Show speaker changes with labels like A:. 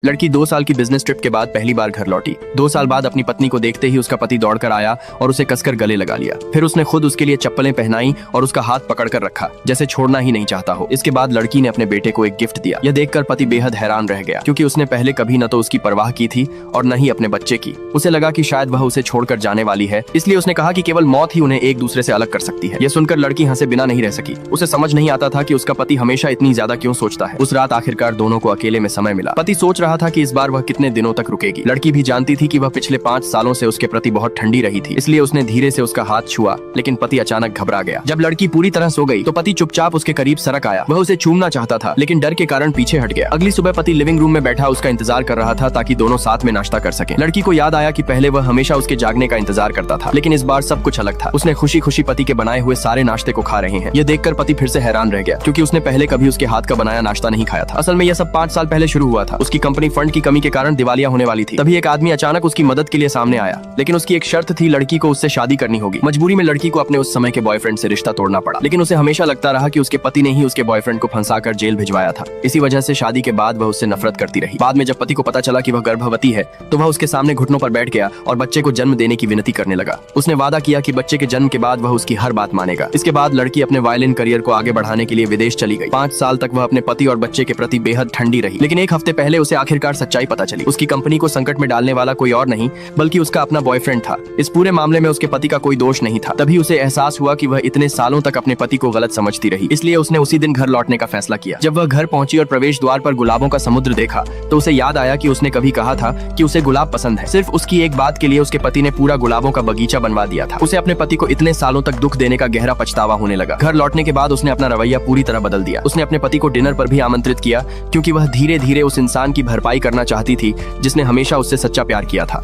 A: लड़की 2 साल की बिजनेस ट्रिप के बाद पहली बार घर लौटी। 2 साल बाद अपनी पत्नी को देखते ही उसका पति दौड़कर आया और उसे कसकर गले लगा लिया। फिर उसने खुद उसके लिए चप्पलें पहनाई और उसका हाथ पकड़कर रखा, जैसे छोड़ना ही नहीं चाहता हो। इसके बाद लड़की ने अपने बेटे को एक गिफ्ट दिया। यह देखकर पति बेहद हैरान रह गया, क्योंकि उसने पहले कभी न तो उसकी परवाह की थी और न ही अपने बच्चे की। उसे लगा कि शायद वह उसे छोड़कर जाने वाली है, इसलिए उसने कहा कि केवल मौत ही उन्हें एक दूसरे से अलग कर सकती है। यह सुनकर लड़की हंसे बिना नहीं रह सकी। उसे समझ नहीं आता था कि उसका पति हमेशा इतनी ज्यादा क्यों सोचता है। उस रात आखिरकार दोनों को अकेले में समय मिला। पति सोच रहा था कि इस बार वह कितने दिनों तक रुकेगी। लड़की भी जानती थी कि वह पिछले 5 सालों से उसके प्रति बहुत ठंडी रही थी, इसलिए उसने धीरे से उसका हाथ छुआ, लेकिन पति अचानक घबरा गया। जब लड़की पूरी तरह सो गई तो पति चुपचाप उसके करीब सरक आया। वह उसे चूमना चाहता था, लेकिन डर के कारण पीछे हट गया। अगली सुबह पति लिविंग रूम में बैठा उसका इंतजार कर रहा था, ताकि दोनों साथ में नाश्ता कर सकें। लड़की को याद आया कि पहले वह हमेशा उसके जागने का इंतजार करता था, लेकिन इस बार सब कुछ अलग था। उसने खुशी खुशी पति के बनाए हुए सारे नाश्ते को खा रहे हैं। यह देखकर पति फिर से हैरान रह गया, क्योंकि उसने पहले कभी उसके हाथ का बनाया नाश्ता नहीं खाया था। असल में यह सब 5 साल पहले शुरू हुआ था। उसकी कंपनी फंड की कमी के कारण दिवालिया होने वाली थी। तभी एक आदमी अचानक उसकी मदद के लिए सामने आया, लेकिन उसकी एक शर्त थी, लड़की को उससे शादी करनी होगी। मजबूरी में लड़की को अपने उस समय के बॉयफ्रेंड से रिश्ता तोड़ना पड़ा, लेकिन उसे हमेशा लगता रहा कि उसके पति ने ही उसके बॉयफ्रेंड को फंसाकर जेल भिजवाया था। इसी वजह से शादी के बाद वह उससे नफरत करती रही। बाद में जब पति को पता चला कि वह गर्भवती है, तो वह उसके सामने घुटनों पर बैठ गया और बच्चे को जन्म देने की विनती करने लगा। उसने वादा किया कि बच्चे के जन्म के बाद वह उसकी हर बात मानेगा। इसके बाद लड़की अपने वायलिन करियर को आगे बढ़ाने के लिए विदेश चली गई। 5 साल तक वह अपने पति और बच्चे के प्रति बेहद ठंडी रही, लेकिन एक हफ्ते पहले उसे आखिरकार सच्चाई पता चली। उसकी कंपनी को संकट में डालने वाला कोई और नहीं, बल्कि उसका अपना बॉयफ्रेंड था। इस पूरे मामले में उसके पति का कोई दोष नहीं था। तभी उसे एहसास हुआ कि वह इतने सालों तक अपने पति को गलत समझती रही, इसलिए उसने उसी दिन घर लौटने का फैसला किया। जब वह घर पहुंची और प्रवेश द्वार पर गुलाबों का समुद्र देखा, तो उसे याद आया कि उसने कभी कहा था कि उसे गुलाब पसंद है। सिर्फ उसकी एक बात के लिए उसके पति ने पूरा गुलाबों का बगीचा बनवा दिया था। उसे अपने पति को इतने सालों तक दुख देने का गहरा पछतावा होने लगा। घर लौटने के बाद उसने अपना रवैया पूरी तरह बदल दिया। उसने अपने पति को डिनर पर भी आमंत्रित किया, क्योंकि वह धीरे धीरे उस इंसान की भरपाई करना चाहती थी जिसने हमेशा उससे सच्चा प्यार किया था।